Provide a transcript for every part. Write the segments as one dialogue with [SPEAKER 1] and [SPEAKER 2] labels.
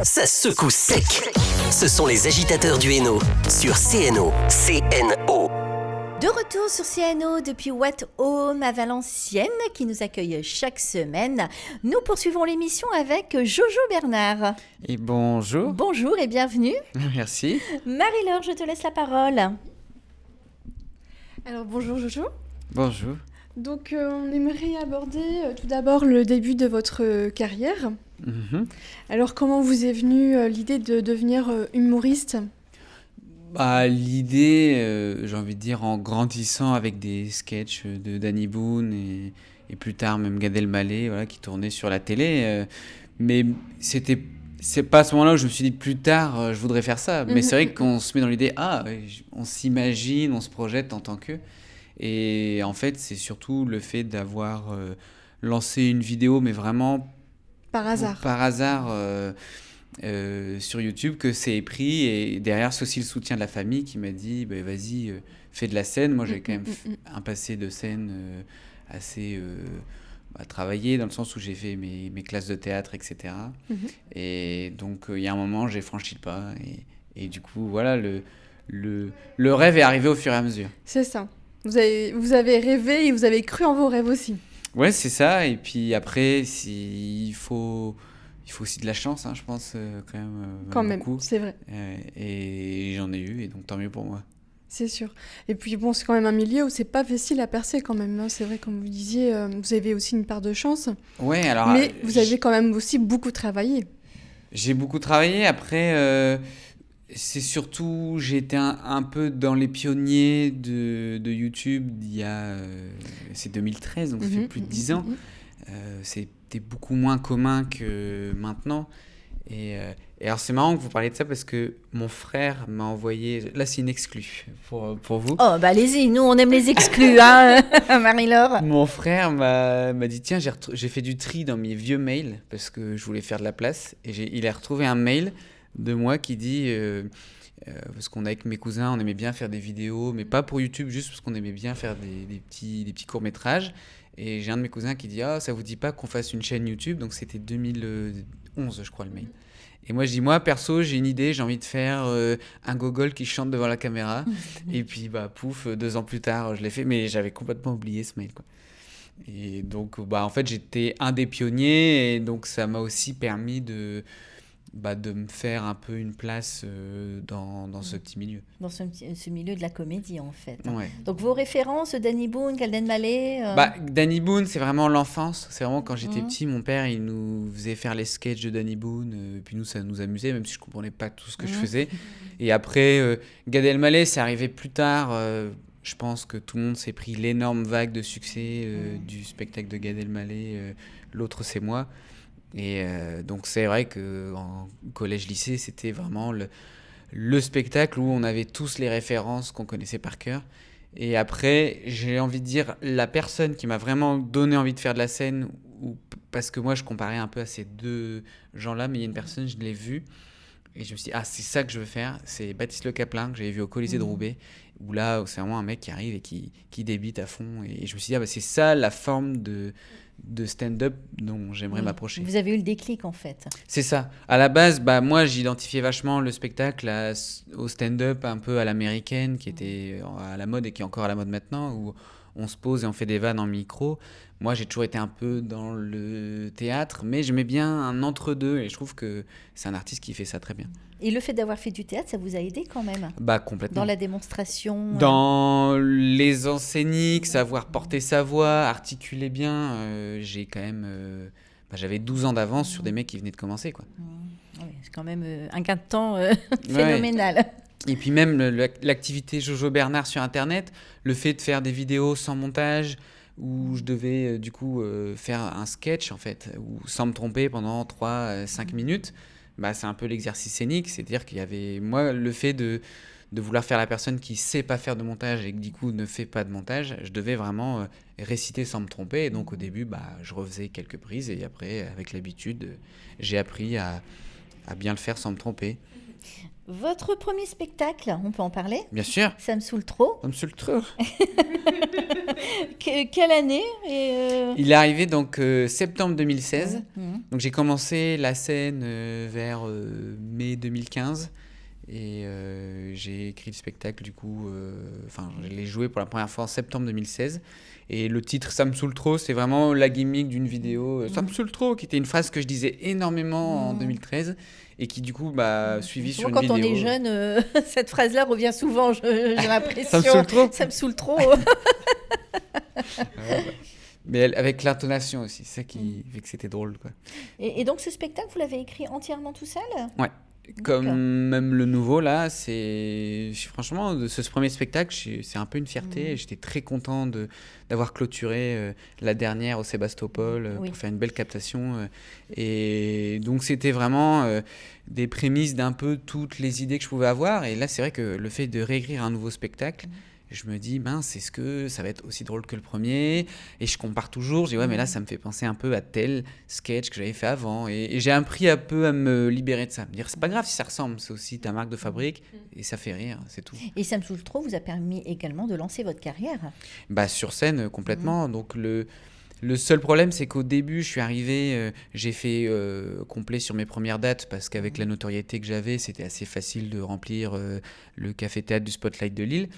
[SPEAKER 1] Ça secoue sec. Ce sont les agitateurs du Hainaut sur CNO. CNO.
[SPEAKER 2] De retour sur CNO depuis What Home à Valenciennes qui nous accueille chaque semaine. Nous poursuivons l'émission avec Jojo Bernard.
[SPEAKER 3] Et bonjour.
[SPEAKER 2] Bonjour et bienvenue.
[SPEAKER 3] Merci.
[SPEAKER 2] Marie-Laure, je te laisse la parole.
[SPEAKER 4] Alors bonjour Jojo.
[SPEAKER 3] Bonjour.
[SPEAKER 4] Donc on aimerait aborder tout d'abord le début de votre carrière. Alors comment vous est venue l'idée de devenir humoriste ?
[SPEAKER 3] L'idée, j'ai envie de dire, en grandissant avec des sketchs de Danny Boone et plus tard même Gad Elmaleh, voilà, qui tournaient sur la télé. Mais c'est pas à ce moment-là où je me suis dit plus tard, je voudrais faire ça. Mais c'est vrai qu'on se met dans l'idée, on s'imagine, on se projette en tant que. Et en fait, c'est surtout le fait d'avoir lancé une vidéo, mais vraiment
[SPEAKER 4] par hasard.
[SPEAKER 3] Sur YouTube que c'est pris, et derrière c'est aussi le soutien de la famille qui m'a dit vas-y, fais de la scène. Moi j'ai quand même un passé de scène assez travaillé, dans le sens où j'ai fait mes classes de théâtre, etc. Et donc il y a un moment j'ai franchi le pas, et du coup voilà, le rêve est arrivé au fur et à mesure.
[SPEAKER 4] C'est ça, vous avez rêvé et vous avez cru en vos rêves aussi.
[SPEAKER 3] Ouais, c'est ça. Et puis après, il faut aussi de la chance, je pense, quand même beaucoup.
[SPEAKER 4] C'est vrai.
[SPEAKER 3] Et j'en ai eu, et donc tant mieux pour moi.
[SPEAKER 4] C'est sûr. Et puis bon, c'est quand même un milieu où c'est pas facile à percer quand même. C'est vrai, comme vous disiez, vous avez aussi une part de chance.
[SPEAKER 3] Ouais, alors.
[SPEAKER 4] Mais vous avez quand même aussi beaucoup travaillé. J'ai
[SPEAKER 3] beaucoup travaillé. Après, c'est surtout, j'ai été un peu dans les pionniers de YouTube c'est 2013, donc ça fait plus de 10 ans. C'était beaucoup moins commun que maintenant. Et alors c'est marrant que vous parliez de ça, parce que mon frère m'a envoyé... Là, c'est une exclue pour vous.
[SPEAKER 2] Oh, allez-y, nous on aime les exclus, Marie-Laure.
[SPEAKER 3] Mon frère m'a dit, tiens, j'ai fait du tri dans mes vieux mails, parce que je voulais faire de la place. Et il a retrouvé un mail de moi qui dit... parce qu'on avec mes cousins, on aimait bien faire des vidéos, mais pas pour YouTube, juste parce qu'on aimait bien faire des petits courts-métrages. Et j'ai un de mes cousins qui dit, ça vous dit pas qu'on fasse une chaîne YouTube ? Donc c'était 2011, je crois, le mail. Et moi je dis, moi perso, j'ai une idée, j'ai envie de faire un gogol qui chante devant la caméra. Et puis pouf, 2 ans plus tard, je l'ai fait, mais j'avais complètement oublié ce mail, quoi. Et donc en fait j'étais un des pionniers, et donc ça m'a aussi permis de me faire un peu une place dans ce petit milieu.
[SPEAKER 2] Dans ce milieu de la comédie, en fait.
[SPEAKER 3] Ouais.
[SPEAKER 2] Donc, vos références, Danny Boone, Gad Elmaleh
[SPEAKER 3] Danny Boone, c'est vraiment l'enfance. C'est vraiment quand j'étais petit, mon père, il nous faisait faire les sketchs de Danny Boone. Puis nous, ça nous amusait, même si je ne comprenais pas tout ce que je faisais. Et après, Gad Elmaleh, c'est arrivé plus tard. Je pense que tout le monde s'est pris l'énorme vague de succès du spectacle de Gad Elmaleh. L'autre, c'est moi. Et donc c'est vrai qu'en collège-lycée, c'était vraiment le spectacle où on avait tous les références qu'on connaissait par cœur. Et après, j'ai envie de dire, la personne qui m'a vraiment donné envie de faire de la scène, parce que moi je comparais un peu à ces deux gens-là, mais il y a une personne, je l'ai vue, et je me suis dit, c'est ça que je veux faire. C'est Baptiste Le Caplin, que j'avais vu au Colisée de Roubaix, où là, c'est vraiment un mec qui arrive et qui débite à fond. Et je me suis dit, c'est ça la forme de stand-up dont j'aimerais m'approcher.
[SPEAKER 2] Vous avez eu le déclic, en fait.
[SPEAKER 3] C'est ça. À la base, moi, j'identifiais vachement le spectacle au stand-up un peu à l'américaine, qui était à la mode et qui est encore à la mode maintenant, où on se pose et on fait des vannes en micro. Moi, j'ai toujours été un peu dans le théâtre, mais j'aimais bien un entre-deux, et je trouve que c'est un artiste qui fait ça très bien.
[SPEAKER 2] Et le fait d'avoir fait du théâtre, ça vous a aidé quand même ?
[SPEAKER 3] Complètement.
[SPEAKER 2] Dans la démonstration
[SPEAKER 3] Dans les scéniques, savoir porter sa voix, articuler bien. J'ai quand même... j'avais 12 ans d'avance sur des mecs qui venaient de commencer, quoi.
[SPEAKER 2] Oui, c'est quand même un gain de temps phénoménal.
[SPEAKER 3] Ouais. Et puis même l'activité Jojo Bernard sur Internet, le fait de faire des vidéos sans montage, où je devais faire un sketch, en fait, sans me tromper pendant 3-5 minutes, c'est un peu l'exercice scénique. C'est-à-dire qu'il y avait, moi, le fait de vouloir faire la personne qui sait pas faire de montage et qui du coup ne fait pas de montage, je devais vraiment réciter sans me tromper. Et donc au début, je refaisais quelques prises, et après, avec l'habitude, j'ai appris à bien le faire sans me tromper.
[SPEAKER 2] Votre premier spectacle, on peut en parler?
[SPEAKER 3] Bien sûr.
[SPEAKER 2] Ça me saoule trop.
[SPEAKER 3] Ça me saoule trop.
[SPEAKER 2] Quelle année
[SPEAKER 3] Il est arrivé donc septembre 2016.
[SPEAKER 2] Mhm.
[SPEAKER 3] Donc j'ai commencé la scène vers mai 2015 et j'ai écrit le spectacle du coup. Enfin, je l'ai joué pour la première fois en septembre 2016. Et le titre "Ça me saoule trop", c'est vraiment la gimmick d'une vidéo "Ça me saule trop", qui était une phrase que je disais énormément en 2013 et qui du coup suivi sur
[SPEAKER 2] Souvent,
[SPEAKER 3] une
[SPEAKER 2] quand
[SPEAKER 3] vidéo.
[SPEAKER 2] on est jeune, cette phrase-là revient souvent, j'ai l'impression.
[SPEAKER 3] Ça me saoule trop.
[SPEAKER 2] Ça me saoule trop.
[SPEAKER 3] Mais avec l'intonation aussi, c'est ça qui fait que c'était drôle, quoi.
[SPEAKER 2] Et donc, ce spectacle, vous l'avez écrit entièrement tout seul?
[SPEAKER 3] Ouais. Comme
[SPEAKER 2] D'accord.
[SPEAKER 3] même le nouveau, là, franchement, de ce premier spectacle, c'est un peu une fierté. J'étais très content d'avoir clôturé la dernière au Sébastopol
[SPEAKER 2] Oui.
[SPEAKER 3] pour faire une belle captation. Et donc, c'était vraiment des prémices d'un peu toutes les idées que je pouvais avoir. Et là, c'est vrai que le fait de réécrire un nouveau spectacle, je me dis, est-ce que ça va être aussi drôle que le premier? Et je compare toujours, je dis, ouais, mais là, ça me fait penser un peu à tel sketch que j'avais fait avant. Et j'ai appris un peu à me libérer de ça. Me dire, c'est pas grave si ça ressemble, c'est aussi ta marque de fabrique, et ça fait rire, c'est tout.
[SPEAKER 2] Et Ça me saoule trop vous a permis également de lancer votre carrière.
[SPEAKER 3] Sur scène, complètement. Donc, le seul problème, c'est qu'au début, je suis arrivé, j'ai fait complet sur mes premières dates, parce qu'avec la notoriété que j'avais, c'était assez facile de remplir le café-théâtre du Spotlight de Lille.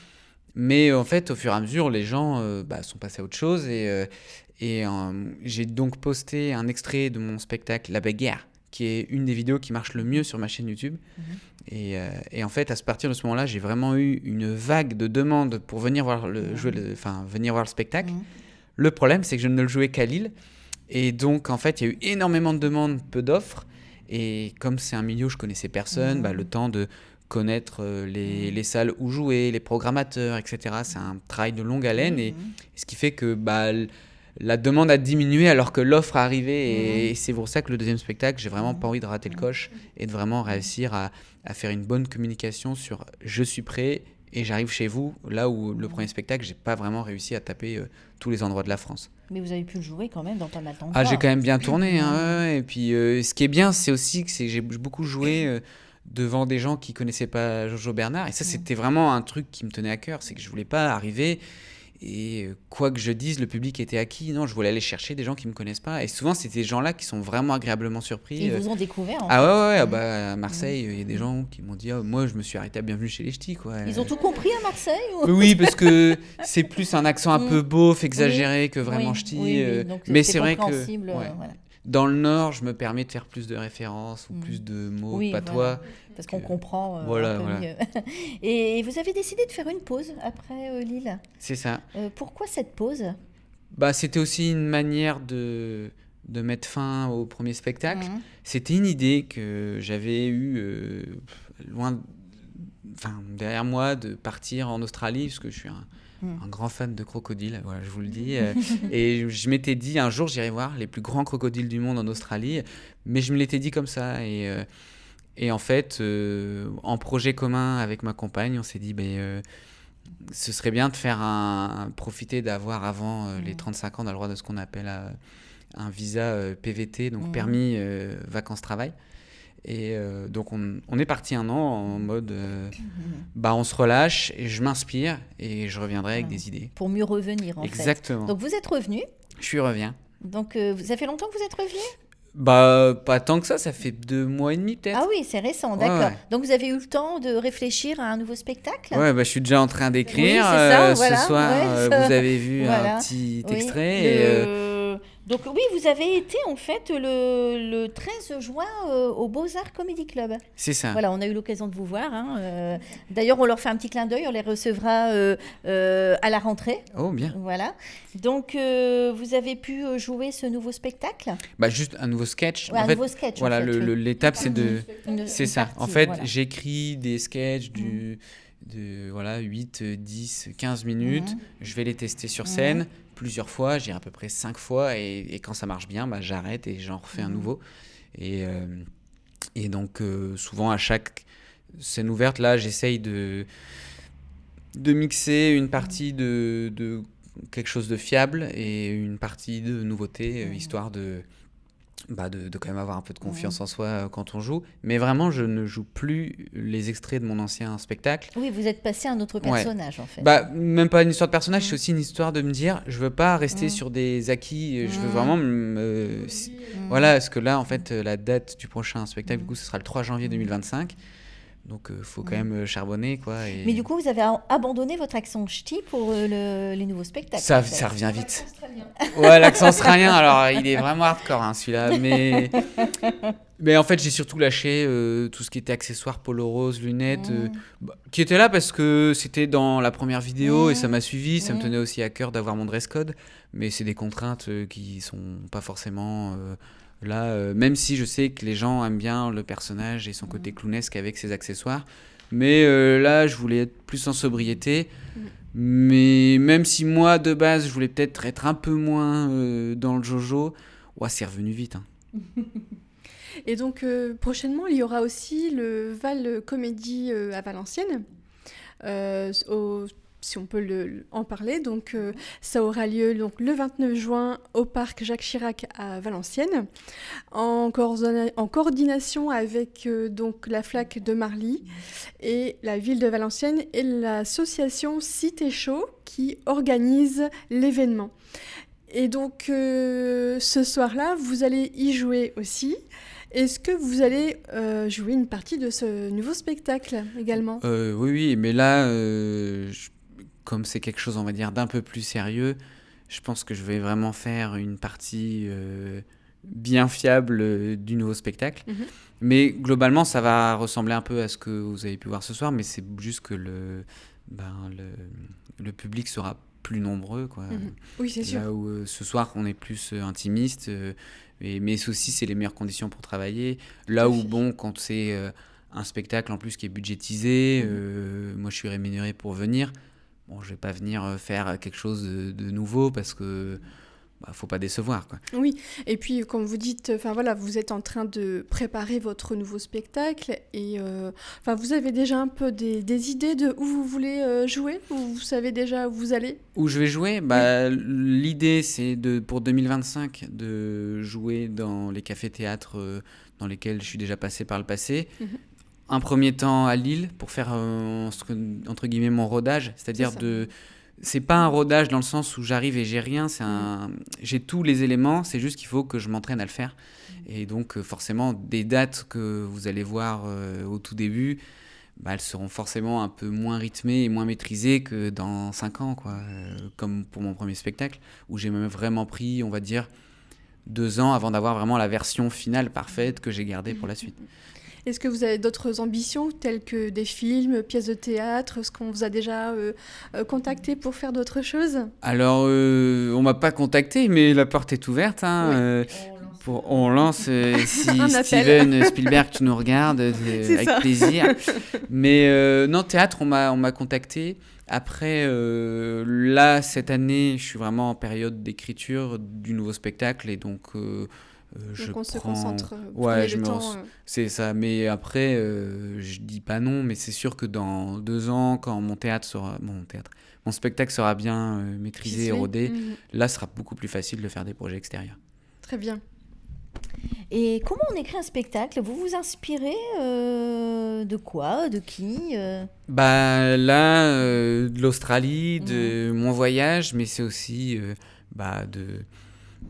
[SPEAKER 3] Mais en fait, au fur et à mesure, les gens sont passés à autre chose. Et j'ai donc posté un extrait de mon spectacle La Bagarre, qui est une des vidéos qui marche le mieux sur ma chaîne YouTube. Et en fait, à partir de ce moment-là, j'ai vraiment eu une vague de demandes pour venir voir venir voir le spectacle. Le problème, c'est que je ne le jouais qu'à Lille. Et donc, en fait, il y a eu énormément de demandes, peu d'offres. Et comme c'est un milieu où je connaissais personne, le temps de connaître les salles où jouer, les programmateurs, etc. C'est un travail de longue haleine. Et ce qui fait que la demande a diminué alors que l'offre est arrivée. Et c'est pour ça que le deuxième spectacle, j'ai vraiment pas envie de rater le coche et de vraiment réussir à faire une bonne communication sur « je suis prêt ». Et j'arrive chez vous, là où le premier spectacle, j'ai pas vraiment réussi à taper tous les endroits de la France.
[SPEAKER 2] Mais vous avez pu le jouer quand même dans pas mal d'endroits.
[SPEAKER 3] J'ai quand même bien tourné. Et puis, ce qui est bien, c'est aussi que j'ai beaucoup joué devant des gens qui connaissaient pas Jojo Bernard. Et ça, c'était vraiment un truc qui me tenait à cœur. C'est que je voulais pas arriver et quoi que je dise, le public était acquis. Non, je voulais aller chercher des gens qui me connaissent pas. Et souvent, c'est des gens-là qui sont vraiment agréablement surpris.
[SPEAKER 2] Ils vous ont découvert en fait.
[SPEAKER 3] Ouais. À Marseille, il y a des gens qui m'ont dit moi, je me suis arrêté à Bienvenue chez les Ch'tis, quoi.
[SPEAKER 2] Ils ont tout compris à Marseille ou...
[SPEAKER 3] Oui, parce que c'est plus un accent un peu beauf, exagéré que vraiment ch'ti.
[SPEAKER 2] Donc
[SPEAKER 3] mais c'est vrai que
[SPEAKER 2] compréhensible, voilà.
[SPEAKER 3] dans le Nord, je me permets de faire plus de références ou plus de mots patois.
[SPEAKER 2] Parce qu'on comprend
[SPEAKER 3] Voilà.
[SPEAKER 2] un peu mieux. Et vous avez décidé de faire une pause après Lille.
[SPEAKER 3] C'est ça.
[SPEAKER 2] Pourquoi cette pause?
[SPEAKER 3] C'était aussi une manière de mettre fin au premier spectacle. C'était une idée que j'avais eue derrière moi, de partir en Australie, parce que je suis un grand fan de crocodiles, voilà, je vous le dis. Et je m'étais dit, un jour, j'irai voir les plus grands crocodiles du monde en Australie. Mais je me l'étais dit comme ça. Et en fait, en projet commun avec ma compagne, on s'est dit, ce serait bien de faire profiter d'avoir avant les 35 ans, on a le droit de ce qu'on appelle un visa PVT, donc permis vacances-travail. Et donc on est parti un an en mode on se relâche et je m'inspire et je reviendrai avec des idées.
[SPEAKER 2] Pour mieux revenir en fait.
[SPEAKER 3] Exactement.
[SPEAKER 2] Donc vous êtes revenu.
[SPEAKER 3] Je reviens.
[SPEAKER 2] Donc ça fait longtemps que vous êtes revenu?
[SPEAKER 3] Pas tant que ça fait 2 mois et demi peut-être.
[SPEAKER 2] Ah oui, c'est récent, d'accord.
[SPEAKER 3] Ouais.
[SPEAKER 2] Donc vous avez eu le temps de réfléchir à un nouveau spectacle?
[SPEAKER 3] Ouais, je suis déjà en train d'écrire.
[SPEAKER 2] Oui, c'est ça,
[SPEAKER 3] ce soir,
[SPEAKER 2] ça.
[SPEAKER 3] vous avez vu un petit extrait.
[SPEAKER 2] Donc oui, vous avez été en fait le 13 juin au Beaux-Arts Comedy Club.
[SPEAKER 3] C'est ça.
[SPEAKER 2] Voilà, on a eu l'occasion de vous voir. D'ailleurs, on leur fait un petit clin d'œil, on les recevra à la rentrée.
[SPEAKER 3] Oh, bien.
[SPEAKER 2] Voilà. Donc, vous avez pu jouer ce nouveau spectacle?
[SPEAKER 3] Juste un nouveau sketch.
[SPEAKER 2] Ouais, un nouveau sketch.
[SPEAKER 3] Voilà,
[SPEAKER 2] en fait,
[SPEAKER 3] l'étape, c'est c'est ça.
[SPEAKER 2] partie,
[SPEAKER 3] En fait,
[SPEAKER 2] voilà.
[SPEAKER 3] j'écris des sketchs de 8, 10, 15 minutes. Je vais les tester sur scène plusieurs fois, j'irai à peu près 5 fois. Et quand ça marche bien, j'arrête et j'en refais un nouveau. Et donc, souvent, à chaque scène ouverte, là, j'essaye de mixer une partie de quelque chose de fiable et une partie de nouveauté, histoire de de quand même avoir un peu de confiance en soi quand on joue. Mais vraiment, je ne joue plus les extraits de mon ancien spectacle.
[SPEAKER 2] Oui, vous êtes passé à un autre personnage, en fait.
[SPEAKER 3] Même pas une histoire de personnage, c'est aussi une histoire de me dire, je veux pas rester sur des acquis, je veux vraiment voilà, parce que là, en fait, la date du prochain spectacle, du coup, ce sera le 3 janvier 2025. Donc, faut quand même charbonner, quoi.
[SPEAKER 2] Mais du coup, vous avez abandonné votre accent ch'ti pour les nouveaux spectacles.
[SPEAKER 3] Ça revient vite. Ouais, l'accent australien, alors il est vraiment hardcore, hein, celui-là. Mais en fait, j'ai surtout lâché tout ce qui était accessoires, polo rose, lunettes, qui étaient là parce que c'était dans la première vidéo et ça m'a suivi. Ça me tenait aussi à cœur d'avoir mon dress code. Mais c'est des contraintes qui sont pas forcément... là, même si je sais que les gens aiment bien le personnage et son côté clownesque avec ses accessoires, mais là je voulais être plus en sobriété, mais même si moi de base je voulais peut-être être un peu moins dans le Jojo, c'est revenu vite, hein.
[SPEAKER 4] Et donc prochainement il y aura aussi le Val Comédie à Valenciennes, si on peut en parler. Donc ça aura lieu donc, le 29 juin au parc Jacques Chirac à Valenciennes, en coordination avec donc la FLAC de Marly et la ville de Valenciennes et l'association Cité Chaud qui organise l'événement. Et donc ce soir-là, vous allez y jouer aussi. Est-ce que vous allez jouer une partie de ce nouveau spectacle également ?
[SPEAKER 3] Oui, mais là, comme c'est quelque chose, on va dire, d'un peu plus sérieux, je pense que je vais vraiment faire une partie bien fiable du nouveau spectacle. Mais globalement, ça va ressembler un peu à ce que vous avez pu voir ce soir, mais c'est juste que le public sera plus nombreux, quoi.
[SPEAKER 4] Oui, c'est sûr.
[SPEAKER 3] Là où ce soir, on est plus intimiste, mais aussi, c'est les meilleures conditions pour travailler. Là où, quand c'est un spectacle en plus qui est budgétisé, moi, je suis rémunéré pour venir. Bon, je vais pas venir faire quelque chose de nouveau parce que faut pas décevoir, quoi.
[SPEAKER 4] Oui, et puis comme vous dites, vous êtes en train de préparer votre nouveau spectacle et vous avez déjà un peu des idées de où vous voulez jouer, où vous savez déjà où vous allez ?
[SPEAKER 3] Où je vais jouer, l'idée c'est pour 2025 de jouer dans les cafés-théâtres dans lesquels je suis déjà passé par le passé. Un premier temps à Lille pour faire entre guillemets mon rodage, c'est-à-dire c'est pas un rodage dans le sens où j'arrive et j'ai rien, j'ai tous les éléments, c'est juste qu'il faut que je m'entraîne à le faire. Et donc forcément des dates que vous allez voir au tout début, elles seront forcément un peu moins rythmées et moins maîtrisées que dans 5 ans, quoi. Comme pour mon premier spectacle où j'ai même vraiment pris, on va dire, 2 ans avant d'avoir vraiment la version finale parfaite que j'ai gardée pour la suite.
[SPEAKER 4] Est-ce que vous avez d'autres ambitions, telles que des films, pièces de théâtre ? Est-ce qu'on vous a déjà contacté pour faire d'autres choses ?
[SPEAKER 3] Alors, on m'a pas contacté, mais la porte est ouverte. Hein, on lance, si Steven Spielberg, tu nous regardes, avec plaisir. Mais non, théâtre, on m'a contacté. Après, là, cette année, je suis vraiment en période d'écriture du nouveau spectacle, et donc...
[SPEAKER 4] Donc on se concentre,
[SPEAKER 3] c'est ça, mais après je dis pas non, mais c'est sûr que dans 2 ans, quand mon spectacle sera bien maîtrisé et rodé, là ce sera beaucoup plus facile de faire des projets extérieurs.
[SPEAKER 4] Très bien.
[SPEAKER 2] Et comment on écrit un spectacle ? Vous vous inspirez de quoi ? De qui ?
[SPEAKER 3] De l'Australie, de mon voyage, mais c'est aussi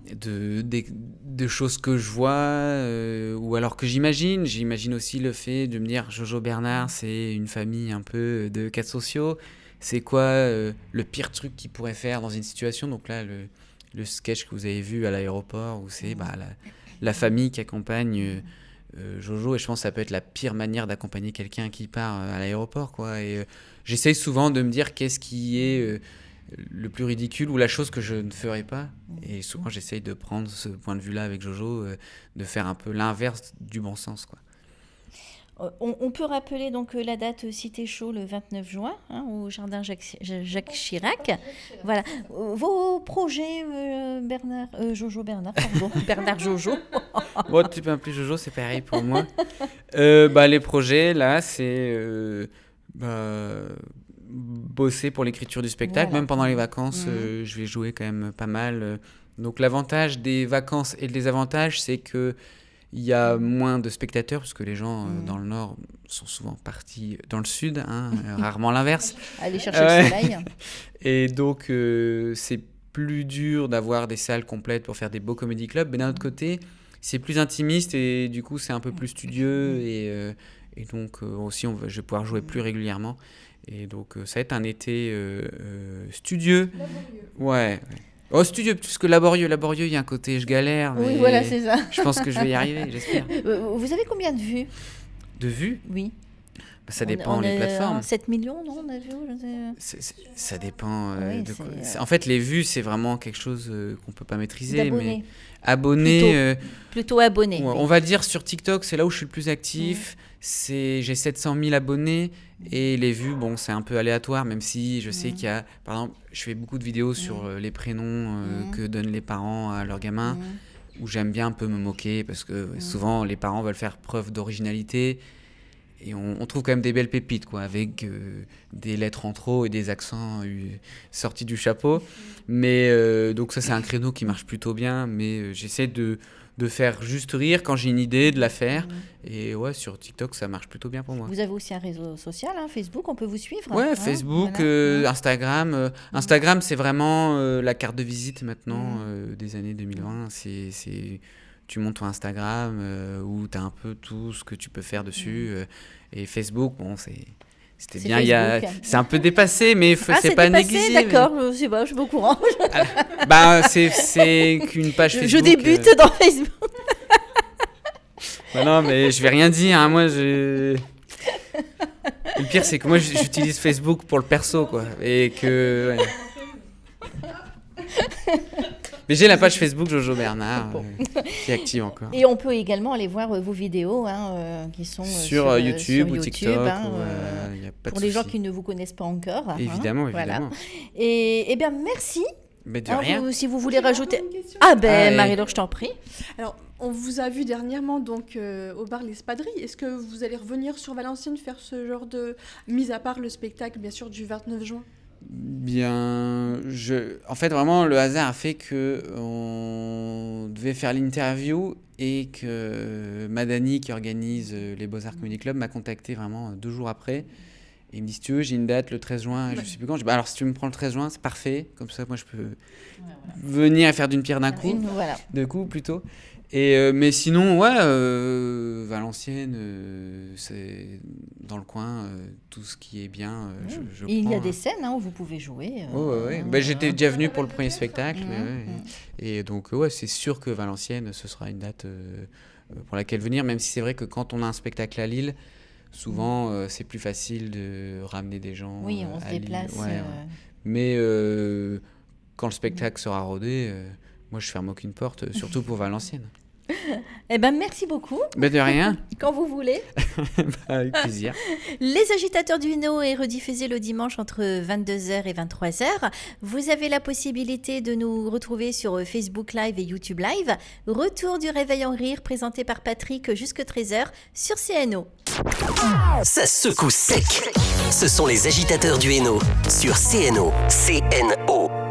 [SPEAKER 3] de choses que je vois ou alors que j'imagine aussi le fait de me dire Jojo Bernard, c'est une famille un peu de cas sociaux, c'est quoi le pire truc qu'il pourrait faire dans une situation. Donc là le sketch que vous avez vu à l'aéroport où c'est la famille qui accompagne Jojo, et je pense que ça peut être la pire manière d'accompagner quelqu'un qui part à l'aéroport, quoi. Et j'essaye souvent de me dire qu'est-ce qui est le plus ridicule ou la chose que je ne ferais pas, et souvent j'essaye de prendre ce point de vue-là avec Jojo, de faire un peu l'inverse du bon sens, quoi.
[SPEAKER 2] On peut rappeler donc la date Cité Chaud le 29 juin au jardin Jacques Chirac. Voilà. Vos projets, Jojo Bernard, pardon, Bernard Jojo.
[SPEAKER 3] Bon, tu peux m'appeler Jojo, c'est pareil pour moi. Les projets, là, c'est bosser pour l'écriture du spectacle. Même pendant les vacances, je vais jouer quand même pas mal Donc l'avantage des vacances et le désavantage, c'est que il y a moins de spectateurs, parce que les gens dans le Nord sont souvent partis dans le Sud, rarement l'inverse.
[SPEAKER 2] Aller chercher le soleil.
[SPEAKER 3] Et donc, c'est plus dur d'avoir des salles complètes pour faire des beaux comedy clubs. Mais d'un autre côté, c'est plus intimiste et du coup, c'est un peu plus studieux. Et donc, aussi, je vais pouvoir jouer plus régulièrement. Et donc, ça va être un été studieux. Laborieux. Ouais. Oh, studieux, plus que laborieux. Laborieux, il y a un côté je galère. Mais
[SPEAKER 2] oui, voilà, c'est ça.
[SPEAKER 3] Je pense que je vais y arriver, j'espère.
[SPEAKER 2] Vous avez combien de vues ?
[SPEAKER 3] De vues ?
[SPEAKER 2] Oui.
[SPEAKER 3] Ça dépend des plateformes.
[SPEAKER 2] 7 millions, non, on a vu
[SPEAKER 3] ça dépend.
[SPEAKER 2] Oui,
[SPEAKER 3] de quoi. En fait, les vues, c'est vraiment quelque chose qu'on ne peut pas maîtriser.
[SPEAKER 2] D'abonnés.
[SPEAKER 3] Mais abonnés.
[SPEAKER 2] Plutôt abonnés.
[SPEAKER 3] Ouais,
[SPEAKER 2] oui.
[SPEAKER 3] On va dire sur TikTok, c'est là où je suis le plus actif. J'ai 700 000 abonnés. Et les vues, bon, c'est un peu aléatoire, même si je sais qu'il y a. Par exemple, je fais beaucoup de vidéos sur les prénoms que donnent les parents à leurs gamins, où j'aime bien un peu me moquer, parce que souvent, les parents veulent faire preuve d'originalité. Et on trouve quand même des belles pépites, quoi, avec des lettres en trop et des accents sortis du chapeau. Mais donc ça, c'est un créneau qui marche plutôt bien. Mais j'essaie de faire juste rire quand j'ai une idée, de la faire. Et ouais, sur TikTok, ça marche plutôt bien pour moi.
[SPEAKER 2] Vous avez aussi un réseau social, Facebook, on peut vous suivre.
[SPEAKER 3] Ouais, Facebook, voilà. Instagram. Instagram, c'est vraiment la carte de visite maintenant des années 2020. Tu montes ton Instagram où tu as un peu tout ce que tu peux faire dessus. Et Facebook, bon, c'était bien. C'est un peu dépassé, mais c'est pas négligeable.
[SPEAKER 2] D'accord, je sais pas, je suis pas au courant.
[SPEAKER 3] C'est qu'une page Facebook.
[SPEAKER 2] Je débute dans Facebook.
[SPEAKER 3] Non, mais je vais rien dire. Moi, Le pire, c'est que moi, j'utilise Facebook pour le perso, quoi. Et que... Ouais. Mais j'ai la page Facebook Jojo Bernard qui est active encore.
[SPEAKER 2] Et on peut également aller voir vos vidéos qui sont
[SPEAKER 3] sur YouTube ou TikTok. Y a pas
[SPEAKER 2] pour les gens qui ne vous connaissent pas encore.
[SPEAKER 3] Évidemment,
[SPEAKER 2] voilà. Et bien, merci.
[SPEAKER 3] Mais de rien.
[SPEAKER 2] Si vous voulez rajouter... Marie-Laure, je t'en prie.
[SPEAKER 4] Alors, on vous a vu dernièrement donc, au bar l'Espadrille. Est-ce que vous allez revenir sur Valenciennes faire ce genre de... Mis à part le spectacle, bien sûr, du 29 juin ?
[SPEAKER 3] Bien, en fait, vraiment, le hasard a fait qu'on devait faire l'interview et que Madani, qui organise les Beaux-Arts Comedy Club, m'a contacté vraiment 2 jours après. Et il me dit, si tu veux, j'ai une date le 13 juin, je ne sais plus quand. Alors, si tu me prends le 13 juin, c'est parfait. Comme ça, moi, je peux venir et faire d'une pierre d'un coup. Deux coups, plutôt. Mais sinon, Valenciennes, c'est dans le coin, tout ce qui est bien, je
[SPEAKER 2] il
[SPEAKER 3] prends,
[SPEAKER 2] y a des scènes où vous pouvez jouer.
[SPEAKER 3] J'étais déjà venu pour le premier spectacle. Et donc, c'est sûr que Valenciennes, ce sera une date pour laquelle venir, même si c'est vrai que quand on a un spectacle à Lille, souvent, c'est plus facile de ramener des gens
[SPEAKER 2] on se déplace.
[SPEAKER 3] Mais quand le spectacle sera rodé... moi, je ferme aucune porte, surtout pour Valenciennes.
[SPEAKER 2] Merci beaucoup.
[SPEAKER 3] De rien.
[SPEAKER 2] Quand vous voulez.
[SPEAKER 3] Avec plaisir.
[SPEAKER 2] Les Agitateurs du Hainaut est rediffusé le dimanche entre 22h et 23h. Vous avez la possibilité de nous retrouver sur Facebook Live et YouTube Live. Retour du Réveil en Rire présenté par Patrick jusqu'à 13h sur CNO.
[SPEAKER 1] Ça secoue sec. Ce sont les Agitateurs du Hainaut sur CNO. CNO.